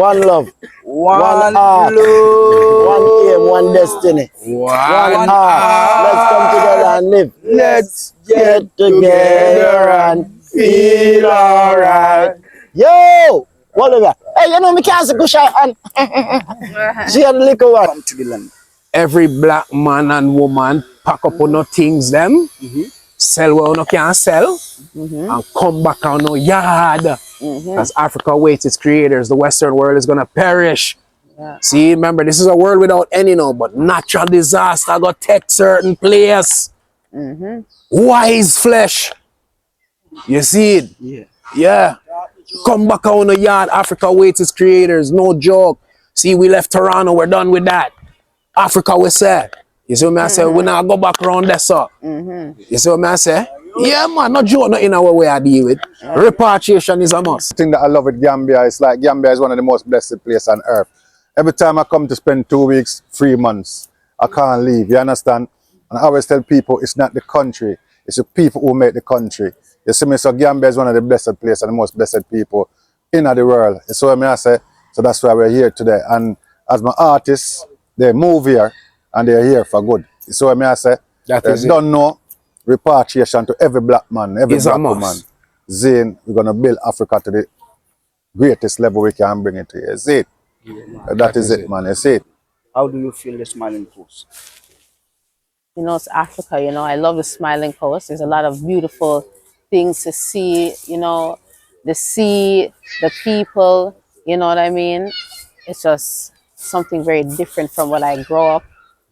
One love. One heart. love. One aim, one destiny. One heart. Let's come together and live. Let's Get together and feel alright. Yo! Whatever. Hey, you know me can't say good shot and she had the liquor one. Come to the land. Every black man and woman pack up on no things them, sell what no can sell, and come back on no yard. As Africa waits its creators, the Western world is gonna perish. Yeah. See, remember, this is a world without any no, but natural disaster got take certain place. Wise flesh. You see it? Yeah. Yeah. Come back on the yard. Africa waits its creators. No joke. See, we left Toronto. We're done with that. Africa, we say. You see what I say? We now go back around there, so. You see what I say? Yeah, man. Not joke, not in our way I deal with. Repatriation is a must. The thing that I love with Gambia is like Gambia is one of the most blessed places on earth. Every time I come to spend 2 weeks, 3 months, I can't leave. You understand? And I always tell people it's not the country, it's the people who make the country. You see me? So Gambia is one of the blessed places and the most blessed people in the world. You see what I say? So that's why we're here today. And as my artists, they move here and they're here for good. You see what I say? That They is it. don't know repatriation to every black man, every It's a black must. woman. Zane, we're going to build Africa to the greatest level we can bring it to. You see it? That is it, man. You see it? How do you feel the smiling coast? You know, it's Africa, you know, I love the Smiling Coast. There's a lot of beautiful things to see, you know, the sea, the people, you know what I mean? It's just something very different from what I grew up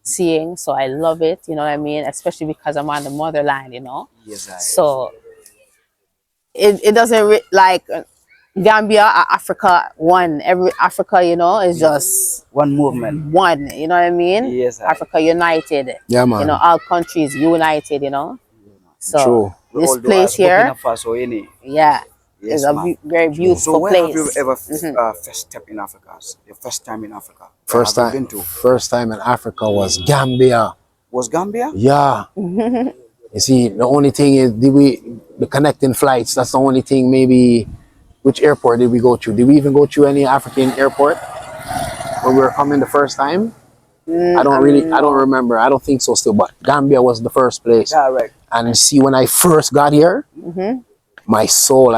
seeing. So I love it, you know what I mean? Especially because I'm on the motherland, you know? Yes, I. So it doesn't like Gambia, Africa, one. Every Africa, you know, is just One movement. one, you know what I mean? Yes, I. Africa united. Yeah, man. You know, all countries united, you know. So True. We this all do place as here, Burkina Faso, innit? yeah, Yes, is a ma'am. very beautiful So where place. have you ever first step in Africa? Your first time in Africa? Where First have you time, been to? first time in Africa was Gambia. Was Gambia? Yeah. You see, the only thing is, the connecting flights, that's the only thing maybe, which airport did we go to? Did we even go to any African airport when we were coming the first time? I don't remember. I don't think so still, but Gambia was the first place. Direct. And you see, when I first got here, my soul,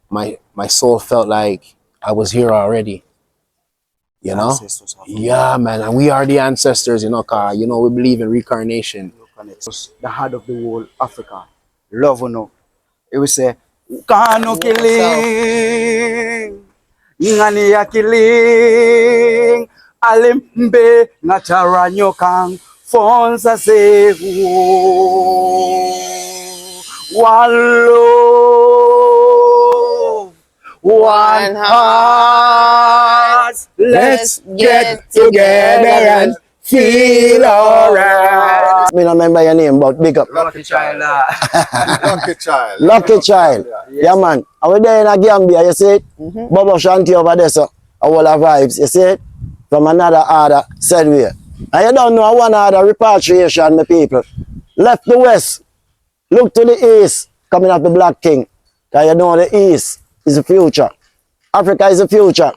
my soul felt like I was here already. You know? Ancestors have Yeah, man. And we are the ancestors, you know, 'cause, you know, we believe in reincarnation. the heart of the world, Africa. Love or no. It will say, Kano killing, Ngani ya killing, Alimbe Nataranyo Kang, Fonsa Sehu. One love, one heart. Let's get together and feel alright. Me don't remember your name, but big up. Lucky child. Lucky child. Lucky child. Yeah, man. And we're there in a Gambia, you see it? Bobo Shanti over there, so a whole of vibes, you see it? From another order, said way. And you don't know one other repatriation, my people. Left the west, look to the east, coming up the Black King. Because you know the east is the future. Africa is the future.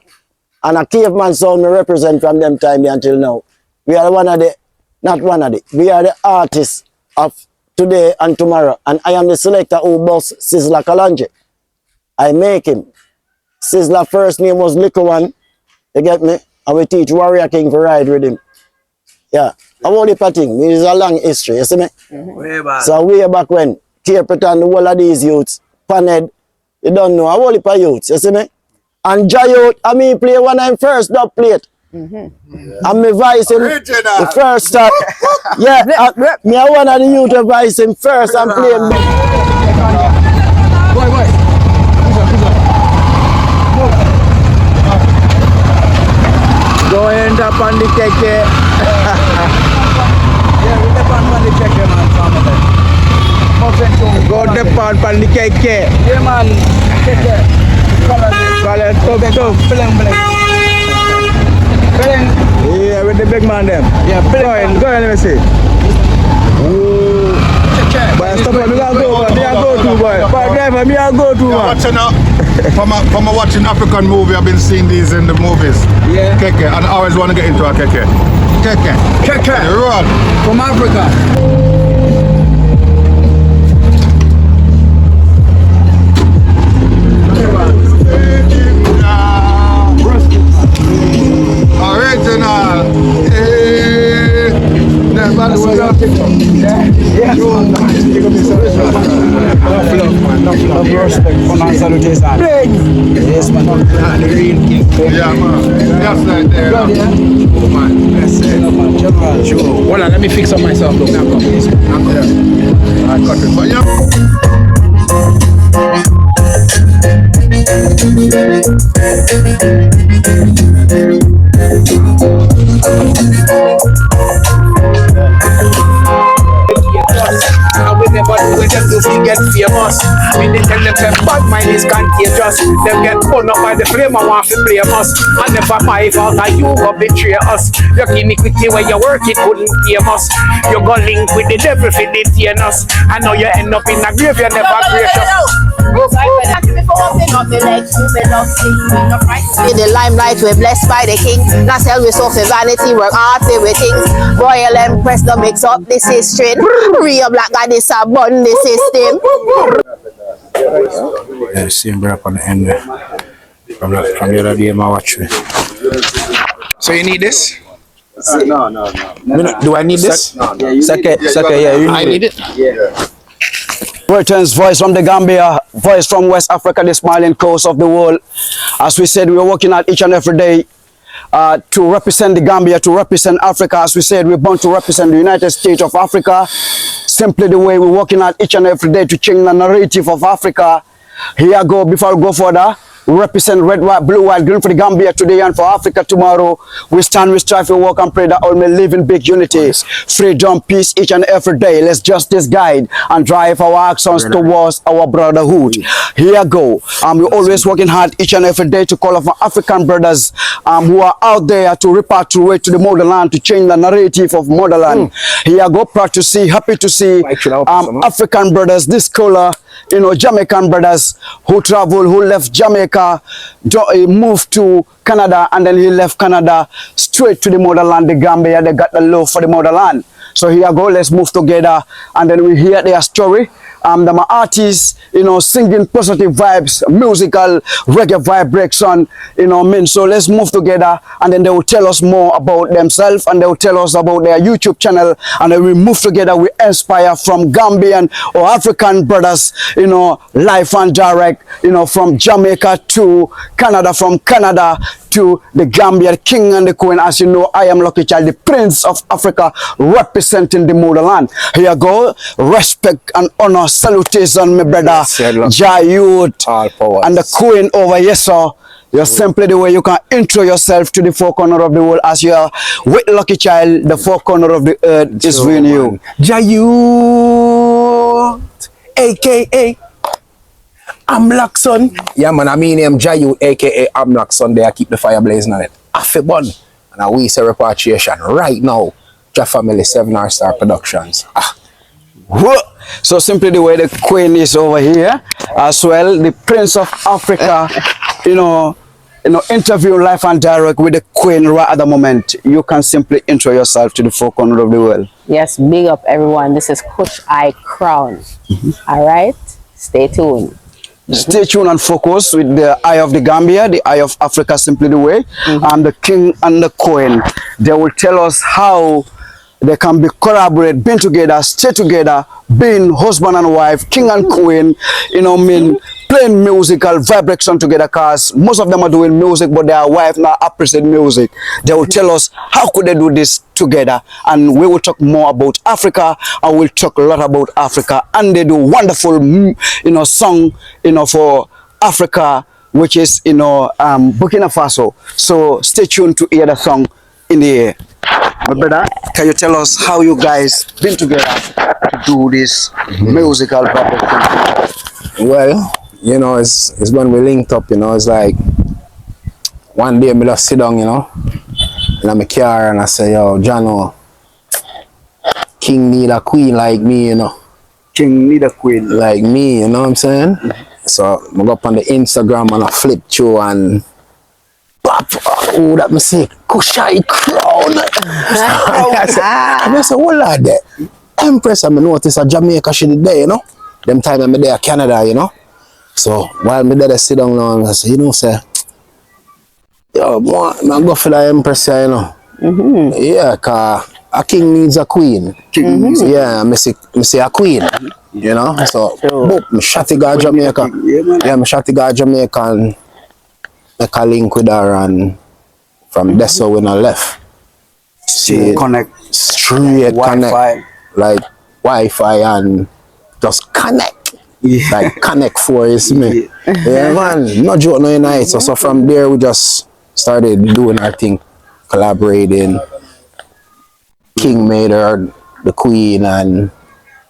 And a caveman sound me represent from them time until now. We are one of the, not one of the, we are the artists of today and tomorrow. And I am the selector who boss Sizzla Kalonji. I make him. Sizzla first name was Little One. You get me? And we teach Warrior King for ride with him. Yeah. I want the thing. It is a long history, you see me? Way back. So way back when, Cape and the whole of these youths, Panhead, you don't know, I want the youths, you see me? And Jayot, I mean play one of them first dub plate. And me voice him the first time. Yeah, me I one of the youth to voice him first and play him. Go end up on the keke. Yeah, we depend on the keke, man. Go depend on the keke. Yeah, man. Keke. Call it top. Bling, bling. Bling. Yeah, with the big man them. Yeah, bling. Go ahead, let me see. Ooh. Boy, stop it. Me a go, boy. Me a go to, boy. Boy, driver, me a go to, man. From watching African movie, I've been seeing these in the movies. Yeah. Keke, and I always want to get into a keke. Keke. Keke. Roll. From Africa. Original. Never do it. Yeah. Enough respect for my salutation. Yes, man. The real king. Yeah, man. That's right there. Oh, man. That's it. General. Sure. Hold on, let me fix up myself though. I cut it. But yeah. And we never do it just to get famous. When they tell them that bad mind is contagious, them get burned up by the flame and want to blame us. And never my fault that you go betray us. Your iniquity where you work it couldn't tame us. You go link with the devil for detain us. And now you end up in a grave you never gracious. In the limelight, we're blessed by the king. Not sell we suffer vanity, work hard with things. Royal Empress don't mix up this history. Real black guy, this a bun the system. Yeah, same break on the end there. From the other day, I watch it. So you need this? No. Do I need this? Second, yeah, you I need it. Returns voice from the Gambia, voice from West Africa, the smiling coast of the world. As we said, we're working out each and every day to represent the Gambia, to represent Africa. As we said, we're born to represent the United States of Africa. Simply the way we're working out each and every day to change the narrative of Africa. Here I go, before I go further, we represent red, white, blue, white, green for the Gambia today and for Africa tomorrow. We stand, we strive, we work and pray that all may live in big unity. Freedom, peace each and every day. Let's justice guide and drive our actions towards our brotherhood. Here I go. We're always working hard each and every day to call of our African brothers who are out there to repatriate to the motherland, to change the narrative of motherland. Here I go, proud to see, happy to see African brothers, this color, you know, Jamaican brothers who travel, who left Jamaica, moved to Canada, and then he left Canada straight to the motherland, the Gambia. They got the love for the motherland. So here I go, let's move together, and then we hear their story. Them are artists, you know, singing positive vibes, musical reggae vibration, you know what I mean? So let's move together, and then they will tell us more about themselves, and they will tell us about their YouTube channel, and then we move together, we inspire from Gambian or African brothers, you know, live and direct, you know, from Jamaica to Canada, from Canada to the Gambia, the king and the queen. As you know, I am Lucky Child, the prince of Africa, representing the motherland. Here you go, respect and honor, salutation, my brother, Jayut, and the queen over here, sir. You're simply the way you can intro yourself to the four corners of the world, as you are with Lucky Child, the four corners of the earth is with you. Jayut, aka Amlakson. Yeah, man, I mean him Jayu, aka Amlakson. There, I keep the fire blazing on it. Afibon. And we say repatriation right now. Ja Family 7R Productions. So simply the way the queen is over here as well, the prince of Africa, you know, interview live and direct with the queen right at the moment. You can simply intro yourself to the four corners of the world. Yes, big up everyone. This is Kush Eye Crown. All right, stay tuned. Stay tuned and focus with the eye of the Gambia, the eye of Africa, simply the way. The king and the queen, they will tell us how they can be collaborate, being together, stay together, being husband and wife, king and queen, you know, mean playing musical vibration together, cause most of them are doing music, but their wife not appreciate music. They will tell us how could they do this together, and we will talk more about Africa, and we'll talk a lot about Africa, and they do wonderful, you know, song, you know, for Africa, which is, you know, Burkina Faso. So stay tuned to hear the song in the air. My brother, can you tell us how you guys been together to do this musical vibration? Well, you know, it's when we linked up, you know, it's like one day me just sit down, you know, in my car and I say, yo, Jano, king need a queen like me, you know. king, need a queen. Like me, you know what I'm saying? So I go up on the Instagram and I flip through and pop, oh, that me say, Kushai crown. I said, what like that? Empress, I notice a Jamaica she did there, you know? Them time I'm there Canada, you know? So while me there, I sit down now and I say, you know, say, yo, boy, I go for the Empress here, you know? Yeah, cause a king needs a queen. Yeah, me say a queen, you know? So, boop, me shot to go Jamaica. Yeah, me shot to go Jamaica and make a link with her, and from there so when I left. See, Connect. straight Wi-Fi. connect. Like Wi-Fi and just connect. Like connect for you see me. Yeah man, not joke no night. So from there we just started doing our thing, collaborating. King made her the queen and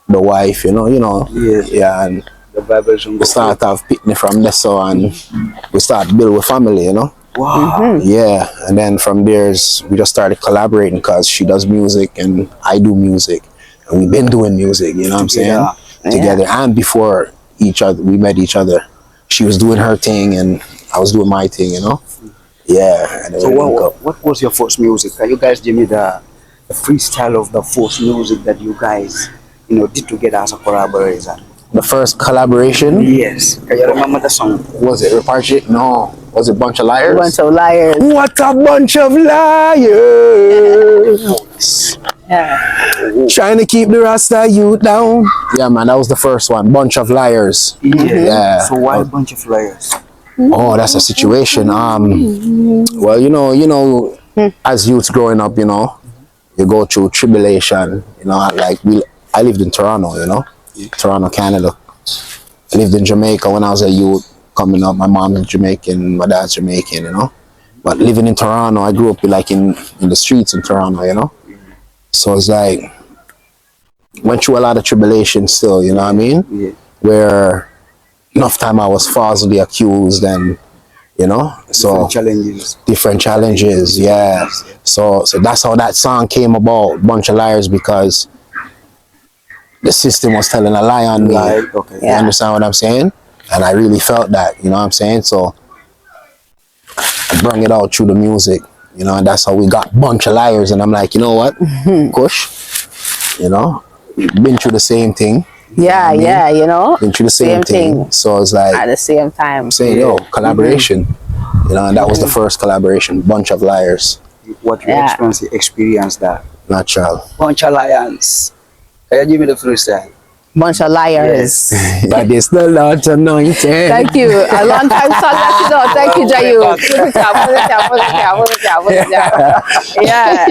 the wife, you know. Yeah, and The vibration. we start off picnic from there so and we start build a family, you know. Wow. Yeah, and then from there we just started collaborating because she does music and I do music, and we've been doing music, you know what I'm saying, together. And before we met each other, she was doing her thing and I was doing my thing, you know. Yeah. And then So what was your first music? Can you guys give me the freestyle of the first music that you guys, did together as a collaborator? The first collaboration? Yes. Can you remember the song? Was it Repatriate? No. Was it Bunch of Liars? Bunch of liars. What a bunch of liars! Yeah. Trying to keep the Rasta youth down. Yeah, man, that was the first one. Bunch of Liars. Yeah. So why a bunch of liars? Oh, that's a situation. Well, as youths growing up, you go through tribulation. Like I lived in Toronto, Toronto, Canada. I lived in Jamaica when I was a youth coming up. My mom's Jamaican, my dad's Jamaican, But living in Toronto, I grew up like in the streets in Toronto, So it's like went through a lot of tribulation still, you know what I mean? Yeah. Where enough time I was falsely accused and so different challenges, yeah. So that's how that song came about, Bunch of Liars, because the system was telling a lie on me. Okay. You understand what I'm saying? And I really felt that, you know what I'm saying? So I bring it out through the music, and that's how we got Bunch of Liars. And I'm like, you know what, Kush, been through the same thing. Yeah, Been through the same thing. So it's like at the same time. saying, collaboration. And that was the first collaboration, Bunch of Liars. What you experienced that? Natural. Bunch of lions. Can you give me the freestyle? Bunch of liars. But it's the Lord's anointed. Thank you. A long time song that you know. Thank you, Jayu. Put it down. Yeah.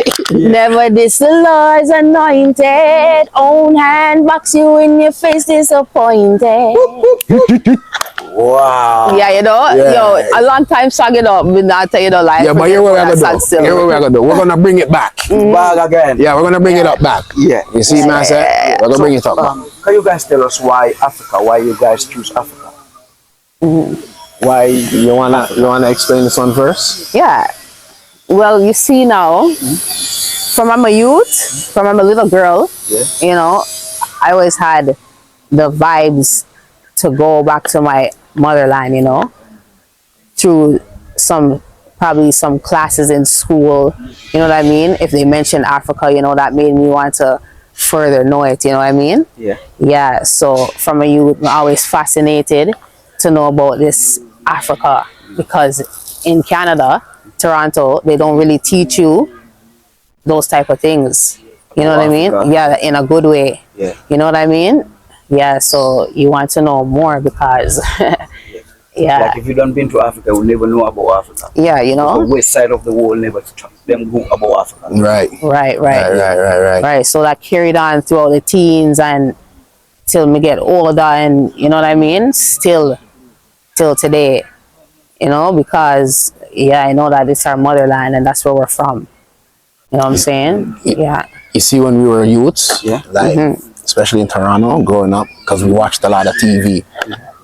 Never diss the Lord's anointed. Own hand box you in your face disappointed. Wow. Yeah, yo, a long time song, we not like. Yeah, but here what we're gonna do. Here what we're gonna do. We're gonna bring it back. Back again. Yeah, we're gonna bring it up back. Yeah. You see, man, say we're gonna bring it up back. Can you guys tell us why Africa? Why you guys choose Africa? Why you wanna explain this one first? Yeah. Well, you see now, from I'm a youth, from I'm a little girl, I always had the vibes to go back to my motherland, through probably some classes in school, you know what I mean? If they mention Africa, that made me want to further know it, you know what I mean? Yeah. Yeah, so from a youth, I'm always fascinated to know about this Africa, because in Canada, Toronto, they don't really teach you those type of things. You know what I mean? Yeah, in a good way. Yeah. You know what I mean? Yeah, so you want to know more because Like if you don't been to Africa, you never know about Africa. Yeah, The west side of the world never them go about Africa. Right. Right. So that carried on throughout the teens and till me get older, and you know what I mean? Still till today. Because I know that it's our motherland and that's where we're from. You know what I'm saying? Yeah. You see, when we were youths, especially in Toronto, growing up, because we watched a lot of TV.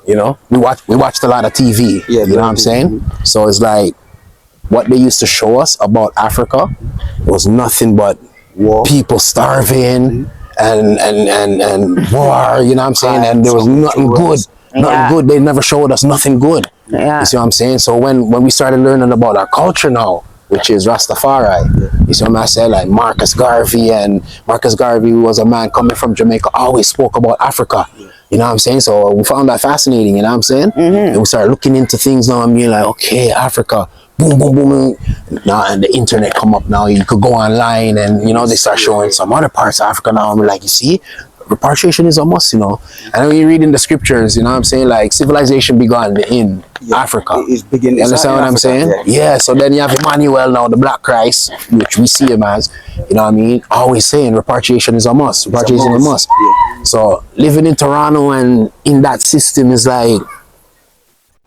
We watched a lot of TV. Yeah, you know what I'm saying? So it's like what they used to show us about Africa was nothing but people starving and war, you know what I'm saying? And there was nothing good. Nothing good. They never showed us nothing good. Yeah. You see what I'm saying? So when we started learning about our culture now, which is Rastafari, you see what I'm saying? Like Marcus Garvey was a man coming from Jamaica, always spoke about Africa. You know what I'm saying? So we found that fascinating, you know what I'm saying? And we started looking into things now and being like, okay, Africa, boom, boom, boom. Now, and the internet come up now, you could go online and, you know, they start showing some other parts of Africa now. And we're like, you see, repatriation is a must, you know. And when you read in the scriptures, you know what I'm saying, like civilization began in Africa. It's beginning. You understand what I'm saying? Yeah. So then you have Emmanuel now, the Black Christ, which we see him as, you know what I mean, always saying repatriation is a must. Repatriation is a must. Yeah. So living in Toronto and in that system is like,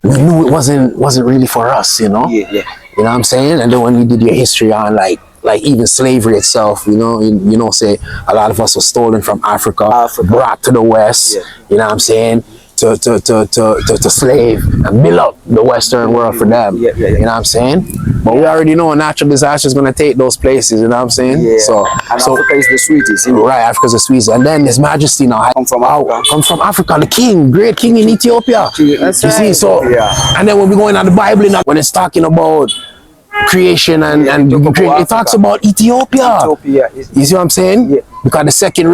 we knew it wasn't really for us, you know. Yeah. You know what I'm saying? And then when you did your history on like even slavery itself, you know, say a lot of us were stolen from Africa. Brought to the West, you know what I'm saying, to slave and build up the Western world for them. You know what I'm saying? But we already know a natural disaster is going to take those places, you know what I'm saying? Yeah. So Africa is the sweetest, you know? Right, Africa's the sweetest. And then His Majesty now come from Africa, the king, great king in Ethiopia. That's right. See, so and then when we go in the Bible, when it's talking about creation and it talks about Ethiopia. You see what I'm saying? Yeah. Because the second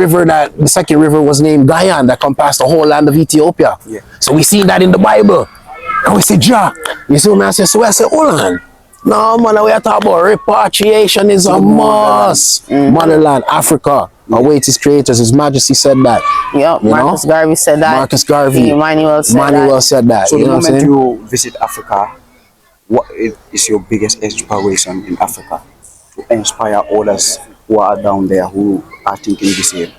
river was named Guyana that encompassed the whole land of Ethiopia. Yeah. So we see that in the Bible. And we say, Jah. You see what I'm saying? So I say, hold on. No, man, we are talking about repatriation is a must. Motherland, Africa. Await His creators. His Majesty said that. Yeah, Marcus Garvey said that. Marcus Garvey. Emmanuel said that. So you the know moment you visit Africa, what is your biggest inspiration in Africa to inspire others who are down there who are thinking the same?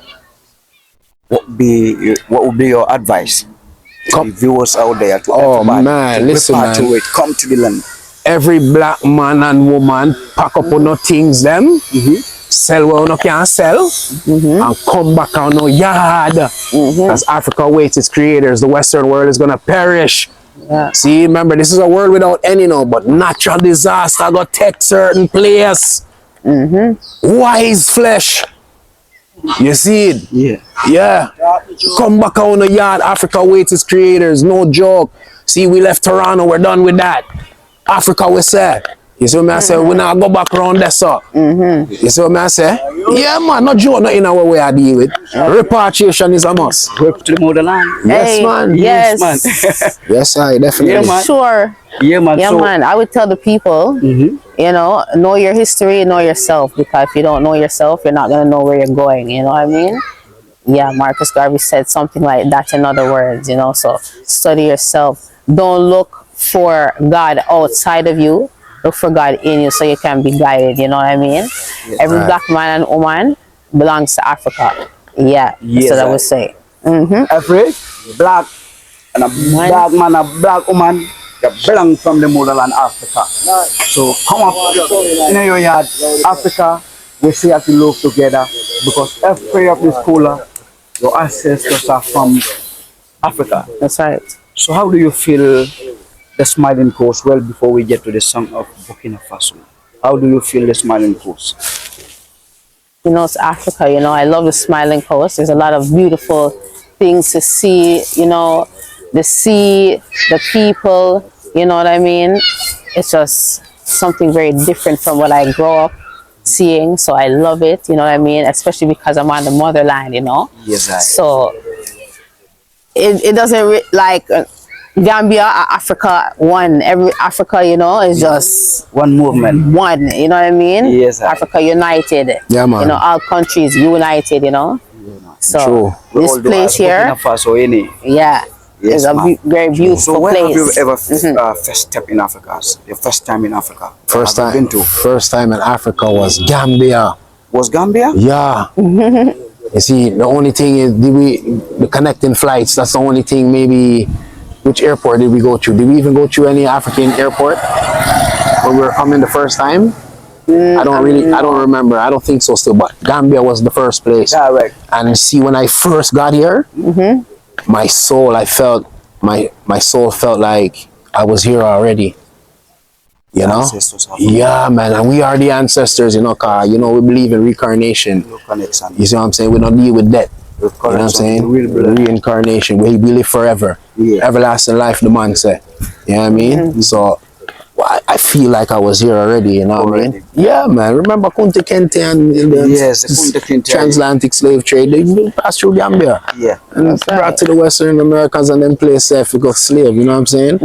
What would be your advice to the viewers out there? Listen, man. Come to the land. Every black man and woman pack up on no things them, sell what no can sell, and come back on no yard. As Africa awaits its creators, the Western world is gonna perish. Yeah. See, remember, this is a world without any but natural disaster got take certain place. Wise flesh. You see it? Yeah. Come back on the yard. Africa awaits its creators. No joke. See, we left Toronto. We're done with that. Africa, we say. You see what I say? We now go back around there, so. You see what I say? Yeah, man. Not joke, not in our way I deal with. Repatriation is a must. Rep to the motherland. Yes, man. Yes, man. Yes, I definitely. Yeah, man. Sure. Yeah, man. Yeah, man. I would tell the people, you know your history, know yourself. Because if you don't know yourself, you're not going to know where you're going. You know what I mean? Yeah, Marcus Garvey said something like that in other words, you know. So study yourself. Don't look for God outside of you. Look for God in you so you can be guided. You know what I mean? Yes, Every black man and woman belongs to Africa. Yeah, that's what I would say. Every black and a black man, a black woman, they belong from the motherland Africa. So come up in your yard, Africa. We see how to live together because every of the scholar, your ancestors are from Africa. That's right. So how do you feel the Smiling Coast? Well, before we get to the song of Burkina Faso, how do you feel the Smiling Coast? You know, it's Africa, you know, I love the Smiling Coast. There's a lot of beautiful things to see, you know, the sea, the people, you know what I mean? It's just something very different from what I grew up seeing, so I love it, you know what I mean? Especially because I'm on the motherland, you know? Yes, I. So, it doesn't, like, Gambia, Africa, one. Every Africa, you know, is just one movement. One, you know what I mean? Yes, I. Africa united. Yeah, man. You know, all countries united, you know? So, this place here, yeah, Yes, it's a very beautiful so where place. have you ever first step in Africa? Your first time in Africa? First Have you been to? First time in Africa was Gambia. Was Gambia? Yeah. You see, the only thing is, the connecting flights, that's the only thing. Maybe, which airport did we go to? Did we even go to any African airport when we were coming the first time? I don't remember. I don't think so still, but Gambia was the first place. Correct. And see, when I first got here, my soul felt like I was here already. You know? Ancestors have Yeah, man. And we are the ancestors, you know, cause, you know, we believe in reincarnation. no connection. You see what I'm saying? We don't deal with death. With You know what I'm saying? Real Reincarnation. We live forever. Yeah. Everlasting life, the man said. You know what I mean? So well, I feel like I was here already, you know what I mean? Yeah, man. Remember Kunta Kinte and the Yes, the Kunta Kinte. transatlantic slave trade? They passed through Gambia. Yeah. And brought to the Western Americans and then placed there for go slave, you know what I'm saying?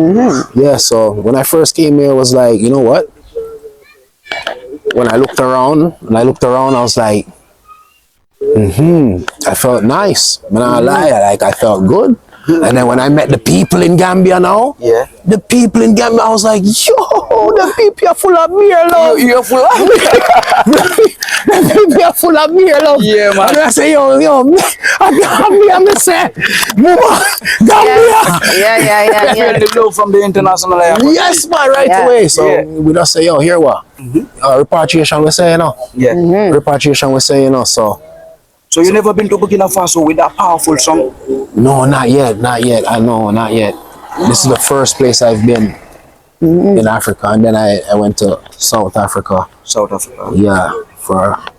Yeah, so when I first came here, I was like, you know what? When I looked around, I was like, I felt nice. When I lie, I felt good. And then when I met the people in Gambia now, the people in Gambia, I was like, yo, the people are full of beer love. You're full of the people are full of beer love. Yeah, man. And I say, yo, Gambia, me say, Gambia. Yeah. The love from the international airport. Yes, man, right away. So we just say, yo, here what? Repatriation, we say, you know. Yeah. Repatriation, we say, you know, so. So you never been to Burkina Faso with that powerful song? No, not yet. Not yet. This is the first place I've been in Africa, and then I went to South Africa. South Africa. Yeah, for a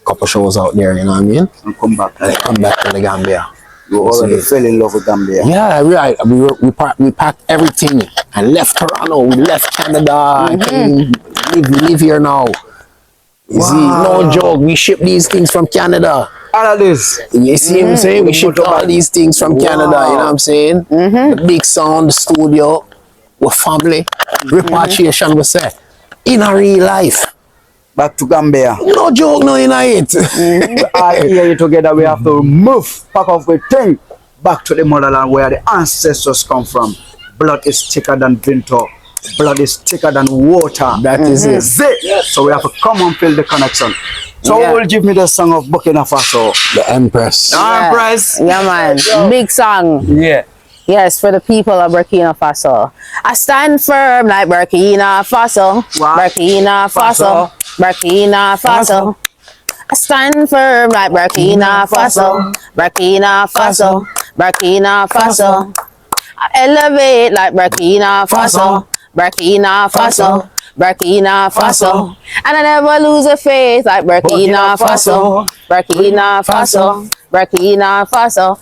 couple shows out there, you know what I mean? And come back. And I come back to the Gambia. You already fell in love with Gambia. Yeah, we packed everything and left Toronto. We left Canada. We live here now. You see, no joke. We ship these things from Canada. All of this. You see what I'm saying? We ship all these things from Canada. You know what I'm saying? The big sound, the studio, we're family. Repatriation, we say. In a real life. Back to Gambia. No joke, no, in it. We are here together. We have to move, pack off with thing, back to the motherland where the ancestors come from. Blood is thicker than winter. Blood is thicker than water. That is it. So we have to come and feel the connection. So who will give me the song of Burkina Faso? The Empress. Empress. Yeah, man. Big song. Yeah. Yes, for the people of Burkina Faso. I stand firm like Burkina Faso. What? Burkina Faso. Burkina Faso. I stand firm like Burkina Faso. Burkina Faso. Burkina Faso. I elevate like Burkina Faso. Burkina Faso. Burkina Faso. And I never lose a faith like Burkina Faso. Burkina Faso. Burkina Faso.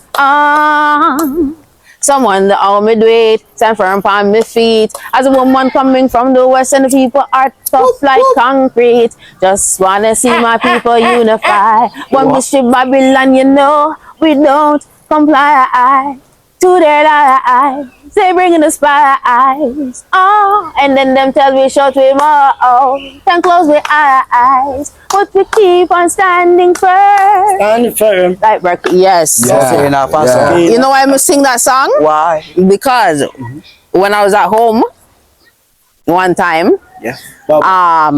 Someone that all me do it, stand firm on my feet. As a woman coming from the west and the people are tough like concrete. Just wanna see my people unify. When we strip Babylon, you know, we don't comply to their lies. They bring in the spies. And then them tell me shut with more. Can close with eyes. But we keep on standing firm. Stand firm. Like yes. Burkina Faso. You know why I sing that song? Why? Because when I was at home one time, I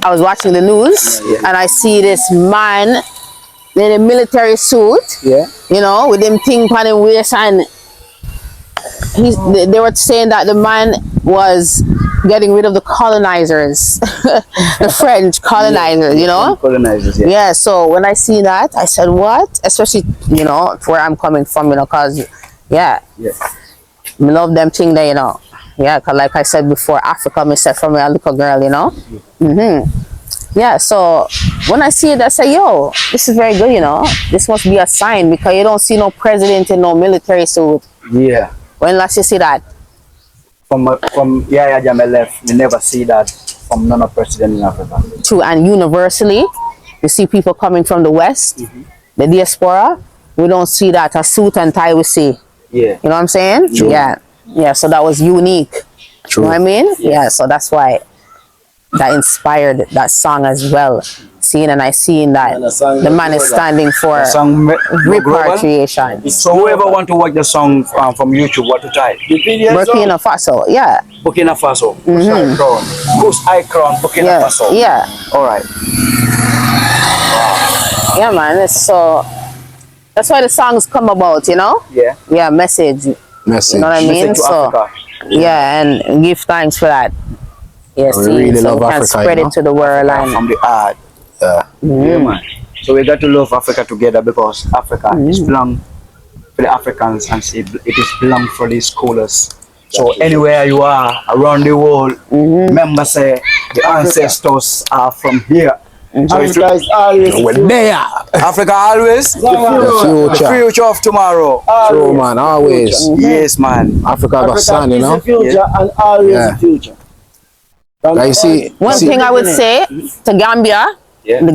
was watching the news and I see this man in a military suit, you know, with them thing on his waist, and they were saying that the man was getting rid of the colonizers, the French colonizers, you know? Colonizers, yeah. So when I see that, I said, what? Especially, you know, where I'm coming from, you know, because, I love them thing there, you know. Yeah, because like I said before, Africa, me said from a little girl, you know. Yeah, so when I see it, I say, yo, this is very good, you know. This must be a sign, because you don't see no president in no military suit. Yeah. When last you see that? From Yaya Jammeh left, you never see that from none of president in Africa. True, and universally, you see people coming from the West, the diaspora, we don't see that. A suit and tie we see. Yeah. You know what I'm saying? True. Yeah. Yeah, so that was unique. True. You know what I mean? Yeah, so that's why that inspired that song as well. Seeing and I seen that the man is standing for repatriation. So whoever want to watch the song from YouTube, what to type? Burkina Faso, yeah. Burkina Faso. Who's icon? Burkina Faso. Yeah. All right. Yeah, man. So that's why the songs come about, you know? Yeah. Yeah, message. You know what I mean? Message to So Africa. yeah, and give thanks for that. Yes, We really so love we can Africa, spread you know? it to the world. And From the art. Yeah, man. So we got to love Africa together, because Africa is belong for the Africans, and it is belong for the scholars. So anywhere you are around the world, remember say the ancestors are from here. So Africa is always the We're future. there. Africa always the future of tomorrow. True, man, always. Yes, man. Africa got Africa sun, you is know. the future and always Yeah. the future. I see. One thing I would say to Gambia, the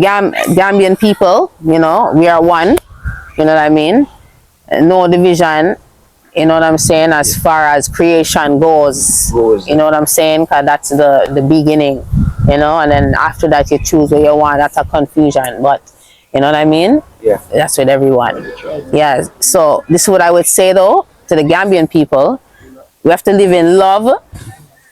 Gambian people, you know, we are one. You know what I mean? No division. You know what I'm saying? As far as creation goes, you know what I'm saying? Because that's the beginning, you know, and then after that you choose what you want. That's a confusion, but you know what I mean? Yeah. That's with everyone. Yeah. So this is what I would say though to the Gambian people: we have to live in love,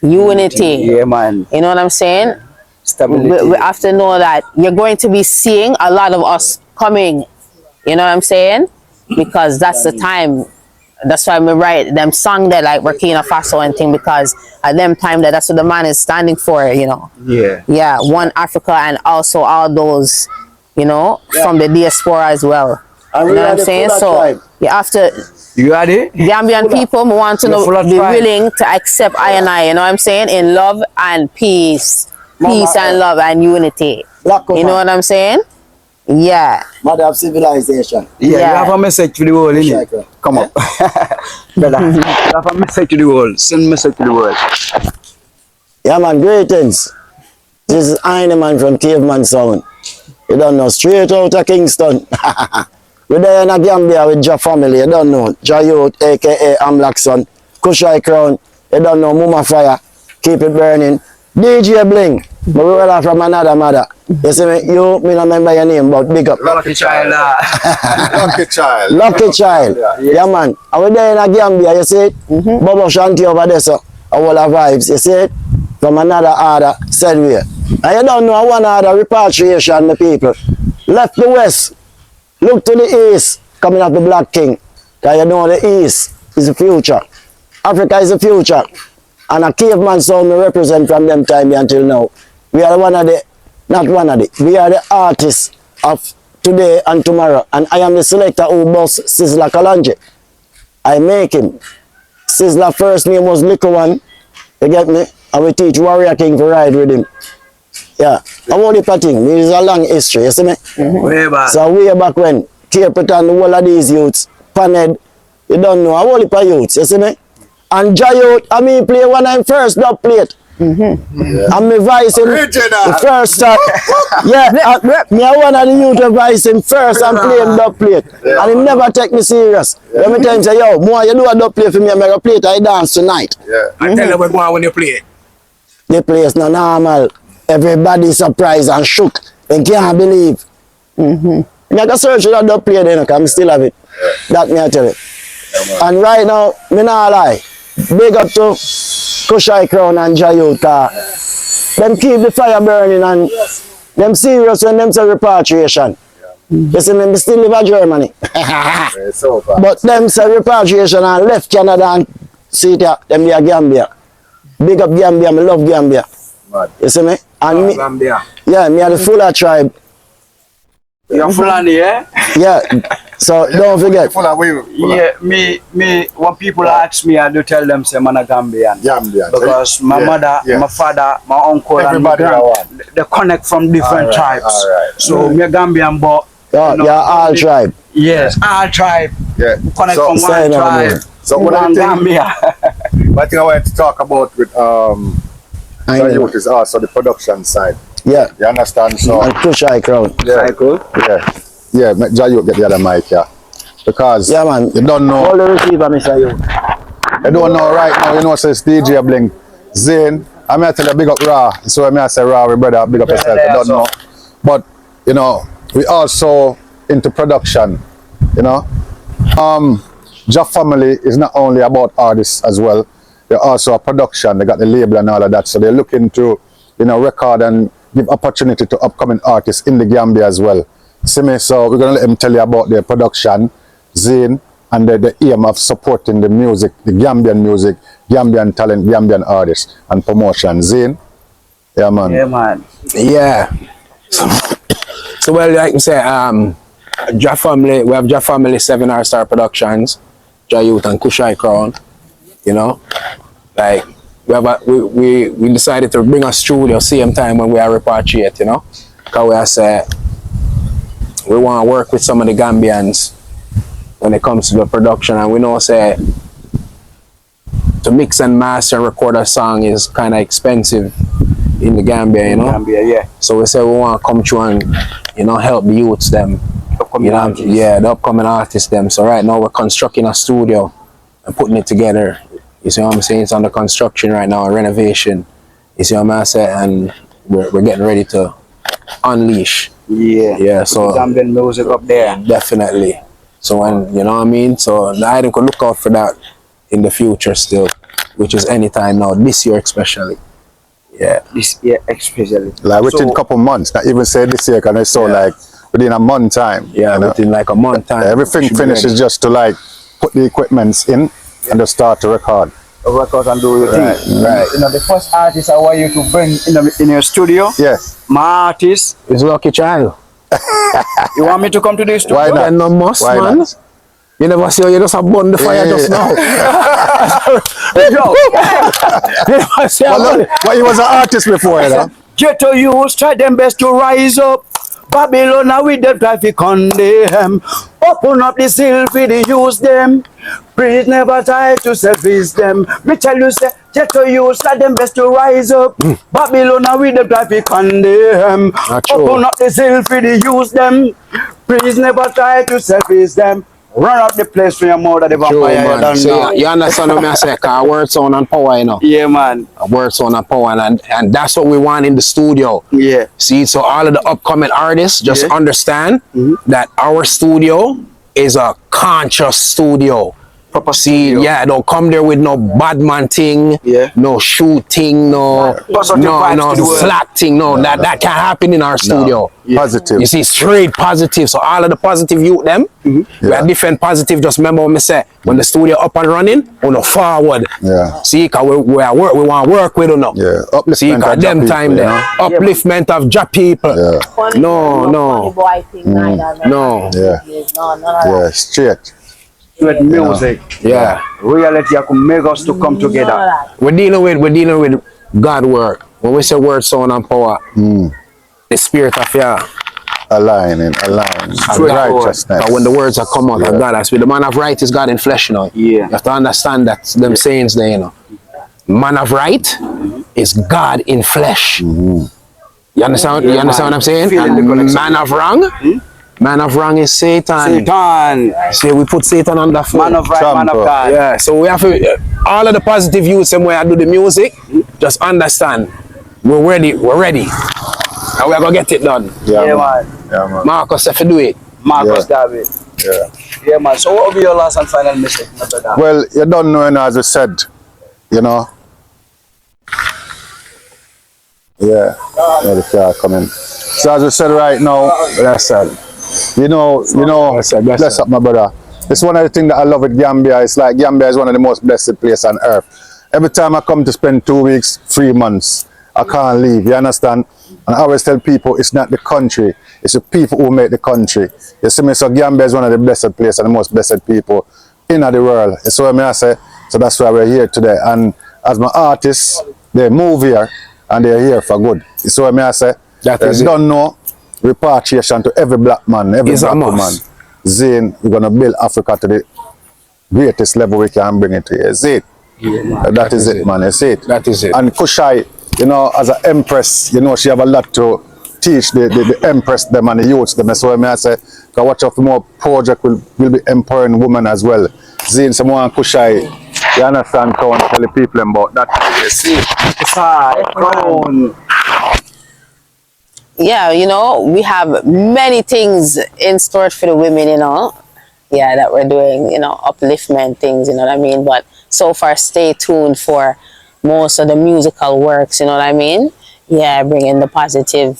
unity. Yeah, man. You know what I'm saying? Stability. We have to know that you're going to be seeing a lot of us coming. You know what I'm saying? Because that's the time. That's why we write them song there like Burkina Faso and thing, because at them time that's what the man is standing for, you know. Yeah. Yeah, one Africa and also all those, you know, from the diaspora as well. And You we know are what I'm the saying? fuller So tribe. you have to You got it? Gambian people we want to You're know, full of be tribe. willing to accept I and I, you know what I'm saying? In love and peace. Peace and love and unity. Black You know what I'm saying? Yeah. Mother of civilization. Yeah, you Yeah. have a message to the world, innit? Exactly. Come up. Brother, you have a message to the world. Send message to the world. Yeah, man, greetings. This is Heineman from Caveman Sound. You don't know, straight out of Kingston. We're there in a Gambia with Ja family, you don't know. Ja Youth, aka Amlaxon, Kushai Crown, you don't know, Muma Fire, keep it burning. DJ Bling, my brother from another mother. You see me, me don't remember your name, but big up. Lucky child. Lucky child. Lucky child. Yeah, man. And we're there in a Gambia, you see it? Bobo Shanti over there, so. All our vibes, you see it? From another order, said way. And you don't know one order repatriation, my people. Left the west, look to the east, coming up the Black King. Because you know the east is the future. Africa is the future. And a Caveman Sound we represent from them time until now. We are one of the, not one of the, we are the artists of today and tomorrow. And I am the selector who boss Sizzla Kalonji. I make him. Sizzla first name was Little One. You get me? And we teach Warrior King to ride with him. Yeah. I want the thing. It is a long history, you see me? Way back. So way back when, Capeton, the whole of these youths, Panhead, you don't know, I want the youths, you see me? And Jayot, I mean, play one of them first dub plate. And me voice him the first start. Me I one of the youth to voice him first and play him dub plate. And him never take me serious. Every time say, yo, more you do a dub plate for me, I'm going to play it, I dance tonight. I tell you what go on when you play. The place not normal. Everybody surprised and shook. They can't believe. Me I can search that dub plate then, because I still have it. That me I tell you. And right now, me not lie. Big up to Kushai Crown and Jayut. Them keep the fire burning and them serious when them say repatriation. You see me still live in Germany. But them say repatriation and left Canada and see it, them be a Gambia. Big up Gambia, me love Gambia. You see me? And me, Gambia. yeah, me are the fuller tribe. You're Fulani, eh? Yeah. So don't forget. Yeah, me, when people ask me, I do tell them, say, man, a Gambian. Because my mother, my father, my uncle, everybody and my grand, they connect from different tribes. So, me a Gambian, but... Oh, you're all tribe. Yes, all tribe. Yeah. Connect So- from one tribe. So what I One think, Gambia. what I wanted to talk about with Jayut is also the production side. Yeah. You understand? So And Kushai Crown. yeah, make Jayut get the other mic, yeah. Because Yeah, man. you don't know. All the receiver, Mr. You. You don't know right now, you know, says DJ Bling. Zane, I'm going to tell you big up Raw. So I'm going to say Raw, we brother, big up yourself. You don't know. But, you know, we also into production, you know. Ja Family is not only about artists as well. They're also a production. They got the label and all of that. So they're looking to, you know, record and give opportunity to upcoming artists in the Gambia as well. See me? So we're going to let them tell you about their production, Zane, and the aim of supporting the music, the Gambian music, Gambian talent, Gambian artists, and promotion. Zane? Yeah, man. Yeah, man. Yeah. So well, like you say, Ja Family, we have Ja Family 7 Star Productions, Ja Youth and Kushai Crown, you know. like we decided to bring a studio same time when we are repatriate, you know, because we are say we want to work with some of the Gambians when it comes to the production, and we know say to mix and master and record a song is kind of expensive in the Gambia, you know. Gambia, yeah. So we say we want to come through and, you know, help the youths them. Upcoming artists. Yeah, the upcoming artists them. So right now we're constructing a studio and putting it together. You see what I'm saying? It's under construction right now, a renovation. You see what I'm saying? And we're getting ready to unleash. Yeah. Yeah, so Gambian music up there. definitely. So when, you know what I mean? So the item could look out for that in the future still, which is anytime now, this year especially. Yeah. This year especially. Like within a couple months, not even say this year, because I saw like within a month time. Yeah, you know? within like a month time. Everything finishes just to like put the equipments in and just start to record. Record and do your thing. Right. You know, the first artist I want you to bring in your studio. Yes. My artist. It's Lucky Child. You want me to come to the studio? Why not? Yeah, no must, Why man. not? You never see how you just have burn the fire just now. You never see how Well, he was an artist before, you know. Ghetto youths try them best to rise up. Babylon now with them traffic on them. Open up the seal for the use them. Please never try to service them. Me tell you say, ghetto youths try them best to rise up. Babylon now with them traffic on them. Open up the seal for the use them. Please never try to service them. Run up the place for your mother, the vampire. You don't know. you understand what I say? Because word sound and power, you know. Yeah, man. Word sound and power, and that's what we want in the studio. Yeah. See, so all of the upcoming artists just understand that our studio is a conscious studio. Proper See, studio. yeah, don't come there with no bad man thing, Yeah. no shooting, no Positive vibes to the world. slack thing, that can't happen in our studio. Positive. You see, straight positive. So all of the positive youth them, we are different positive. Just remember what I say, when the studio up and running, we no forward. Yeah. See, cause we want to work with them. Yeah. See, Upliftment cause of them people, time you there, know? upliftment of job people. Yeah. No. boy thing, neither, No. Yeah. No, none of that. Yeah. Straight. With music. Yeah. Reality that could make us to come None of together. that. We're dealing with God work. When we say word, sound, and power, the spirit of Yah. Align. Righteousness. But when the words are come out of God, I speak. The man of right is God in flesh, you know. Yeah. You have to understand that them sayings there, you know. Man of right is God in flesh. You understand? You understand what I'm saying? Feeling the And connection. man of wrong, man of wrong is Satan. Satan. See, we put Satan on the foot. Man of right, man of Trample. God. Yeah, so we have to, all of the positive youths and where I do the music, just understand, we're ready, and we're gonna get it done. Yeah, man. Yeah, man. Marcus, if you do it. Marcus David. Yeah. Yeah, man. So what will be your last and final message, my brother? Well, you don't know, you know, as I said, you know. Yeah. Yeah, the car coming. So as I said right now, That's it. you know, bless up, my brother. It's one of the things that I love with Gambia. It's like Gambia is one of the most blessed places on earth. Every time I come to spend 2 weeks, 3 months, I can't leave, you understand? And I always tell people it's not the country, it's the people who make the country. You see me, so Gambia is one of the blessed places and the most blessed people in the world. You see what I say? So that's why we're here today. And as my artists, they move here and they're here for good. You see what I say? That They is it. don't know repatriation to every black man, every It's a black woman. must. Zane, we're gonna build Africa to the greatest level we can bring it to you. See it? That is it, man. You see it? That is it. And Kushai, you know, as an empress, you know, she have a lot to teach the empress them and the youths them. So I say, go watch out for more project will be empowering women as well. Zane, someone Kushai, you understand, go and tell the people about that. You see it? Crown. Yeah, you know, we have many things in store for the women, you know. Yeah, that we're doing, you know, upliftment things, you know what I mean? But so far, stay tuned for most of the musical works, you know what I mean? Yeah, bringing the positive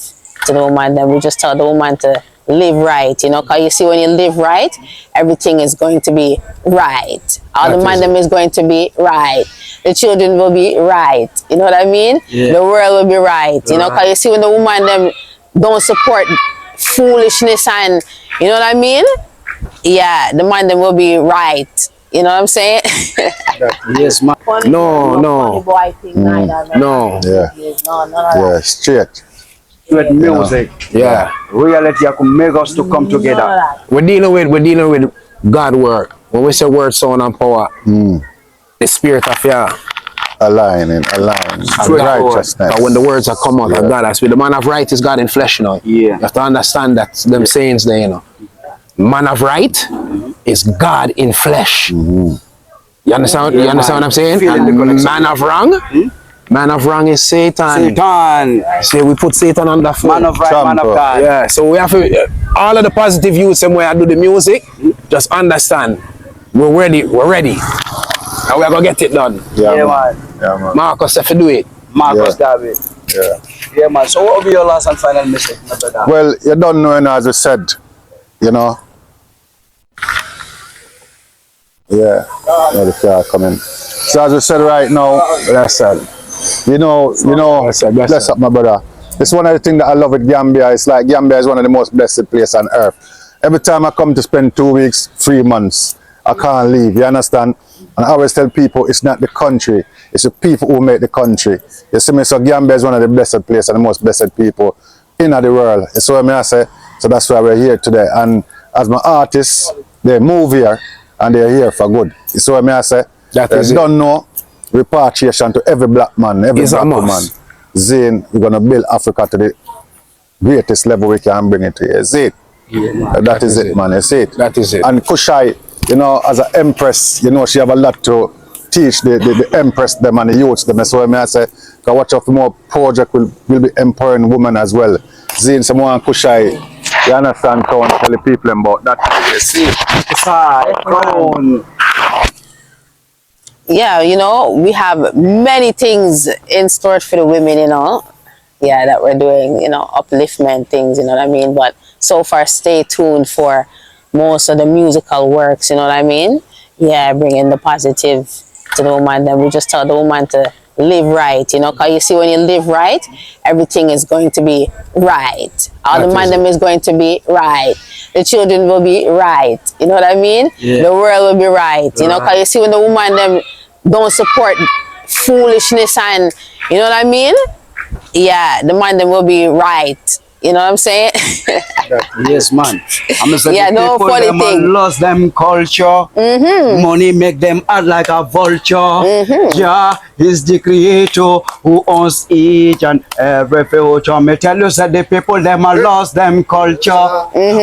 to the woman. Then we just tell the woman to live right, you know, because you see, when you live right, everything is going to be right. All the man them is going to be right. The children will be right. You know what I mean? Yeah. The world will be right. You know, because you see, when the woman them don't support foolishness and, you know what I mean? Yeah, the man them will be right. You know what I'm saying? Yes, man. Funny, No, funny boy thing, neither. no. Yeah. No, none of that. Yeah, straight. With music. Yeah. Reality that could make us to come None of together. that. We're dealing with God word. When we say word, sound, and power, the spirit of Yah. Align. Righteousness. But when the words are come out of God, I speak. The man of right is God in flesh, you know. Yeah. You have to understand that them sayings there, you know. Man of right is God in flesh. You understand? Yeah, you understand man. what I'm saying? Feeling the And connection. man of wrong, man of wrong is Satan. Satan. So we put Satan on the foot. Man of right, man of Trample. God. Yeah, so we have to, all of the positive youths and where I do the music, just understand, we're ready, and we're gonna get it done. Yeah, man. Yeah, man. Marcus, if you do it. Marcus David. Yeah. Yeah, man. So what will be your last and final message, my brother? Well, you don't know, as I said, you know. Yeah, the car coming. So as I said right now, you know, bless up, my brother. It's one of the things that I love with Gambia. It's like Gambia is one of the most blessed places on earth. Every time I come to spend 2 weeks, 3 months, I can't leave, you understand? And I always tell people it's not the country, it's the people who make the country. You see me, so Gambia is one of the blessed places and the most blessed people in the world. You see what I say? So that's why we're here today. And as my artists, they move here and they're here for good. You see what I say? That is They it. don't know repatriation to every black man, every It's a black woman. must. Zane, we're going to build Africa to the greatest level we can bring it to you. See it? That is it, man. You see it? That is it. And Kushai, you know, as an empress, you know, she have a lot to teach the empress them and the youths them. So I say, can watch out for more project will be empowering women as well. Zane, someone Kushai, you understand, tell the people about that. You see? Yeah, you know, we have many things in store for the women, you know. Yeah, that we're doing, you know, upliftment things, you know what I mean? But so far, stay tuned for most of the musical works, you know what I mean? Yeah, bringing the positive to the woman. Then we just tell the woman to live right, you know, because you see, when you live right, everything is going to be right. All the man them is going to be right. The children will be right. You know what I mean? Yeah. The world will be right. You know, because you see, when the woman them don't support foolishness and, you know what I mean? Yeah, the man them will be right. You know what I'm saying? Yes, man. I'm just Yeah, no funny them thing. lost them culture. Money make them act like a vulture. Jah is the creator who owns each and every future. Me tell you, that the people them are lost them culture.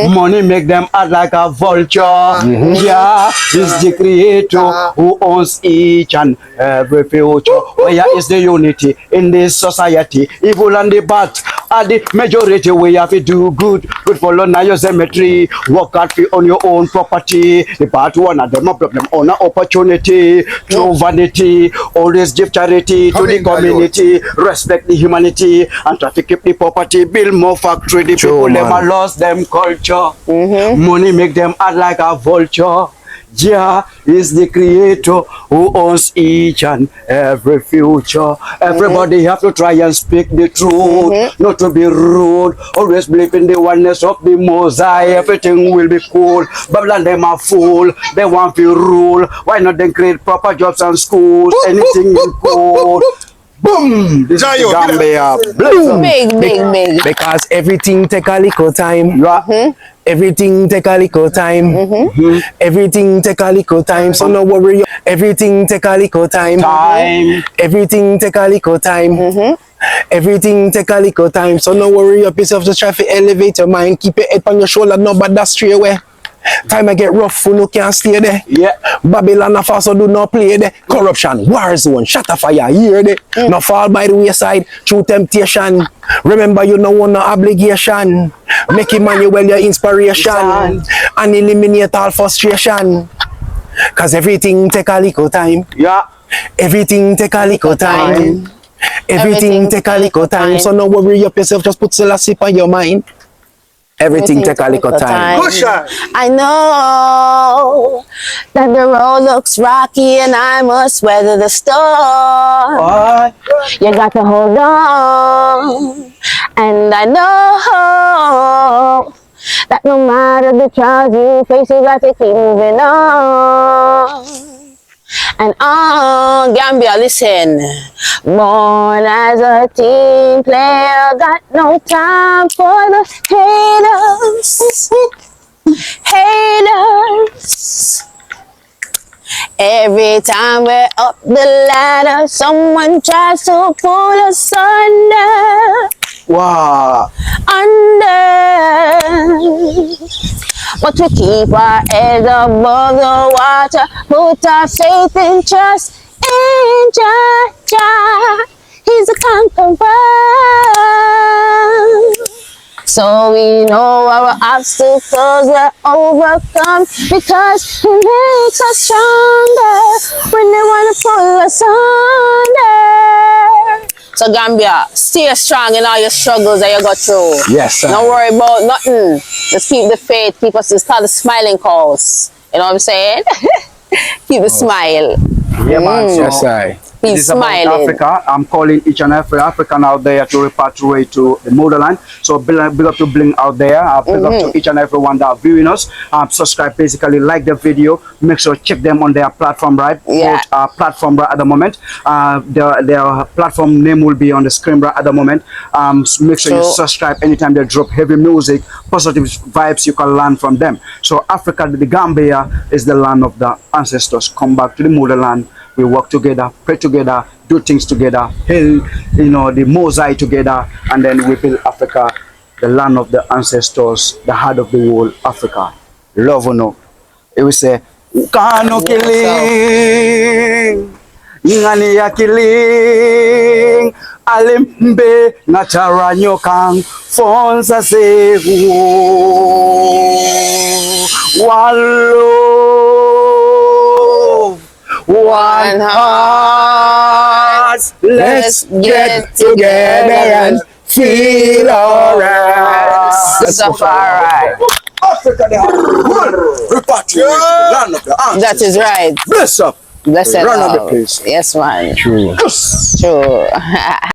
Money make them act like a vulture. Jah is the creator who owns each and every future. Where is the unity in this society? Evil and the bad are the majority. We have to do good for learn your cemetery. Work hard for on your own property. The part one of them a problem on an opportunity. Through vanity, always give charity to the community. Respect the humanity and try to keep the property. Build more factory. The people them are lost them culture. Money make them act like a vulture. Jah is the creator who owns each and every future. Everybody have to try and speak the truth, not to be rude. Always believe in the oneness of the Most High. Everything will be cool. Babylon them are fool. They want to rule. Why not then create proper jobs and schools? Anything is cool. Boom! This is the Gambia. Big. Because everything take a little time. Everything take a little time. Everything take a little time. So no worry. Everything take a little time. Everything take a little time. Everything take a little time. So no worry up yourself. Just try to elevate your mind. Keep your head on your shoulder. No bad that straight away. Time I get rough, you no can't stay there. Yeah. Babylon of also do not play there. Corruption, war zone, shatter fire, hear there. No fall by the wayside, through temptation. Remember you no want no obligation. Make Emmanuel your inspiration. And eliminate all frustration. Cause everything take a little time. Yeah. Everything take a little time. Everything take a little time. So no worry up yourself, just put Selassie on your mind. Everything take a little time. I know that the road looks rocky and I must weather the storm. You got to hold on. And I know that no matter the trials you face, you got to keep moving on. And Gambia, listen. Born as a team player, got no time for the haters. Haters. Every time we're up the ladder, someone tries to pull us under. Wow. Under. But we keep our heads above the water, put our faith and trust in Jah. Jah. He's a conqueror. So we know our obstacles will overcome because He makes us stronger when they want to pull us under. So Gambia, stay strong in all your struggles that you go through. Yes, sir. Don't worry about nothing. Just keep the faith. Keep us. It's called the smiling cause. You know what I'm saying? Keep the smile. Yeah, man. So Yes, I. it Keep is about smiling. Africa. I'm calling each and every African out there to repatriate to the motherland. So big up to Bling out there. Big up to each and every one that are viewing us. Subscribe, basically like the video. Make sure check them on their platform, right? Yeah. Both, platform right at the moment. Their platform name will be on the screen right at the moment. Make sure you subscribe anytime they drop heavy music, positive vibes. You can learn from them. So Africa, the Gambia, is the land of the ancestors. Come back to the motherland. We work together, pray together, do things together, hail, the mosaic together, and then we build Africa, the land of the ancestors, the heart of the world, Africa. Love or no? It will say, Ukano killing, Ngani ya killing, Alimbe Nacharanyo Kang, Fonsa Sehu, Wallo. One heart, let's get together and feel alright. That's alright. Africa, the world, repatriate, land of the ancestors. That is right. Bless up, Bless it run of the all. place. Yes, man. True. True.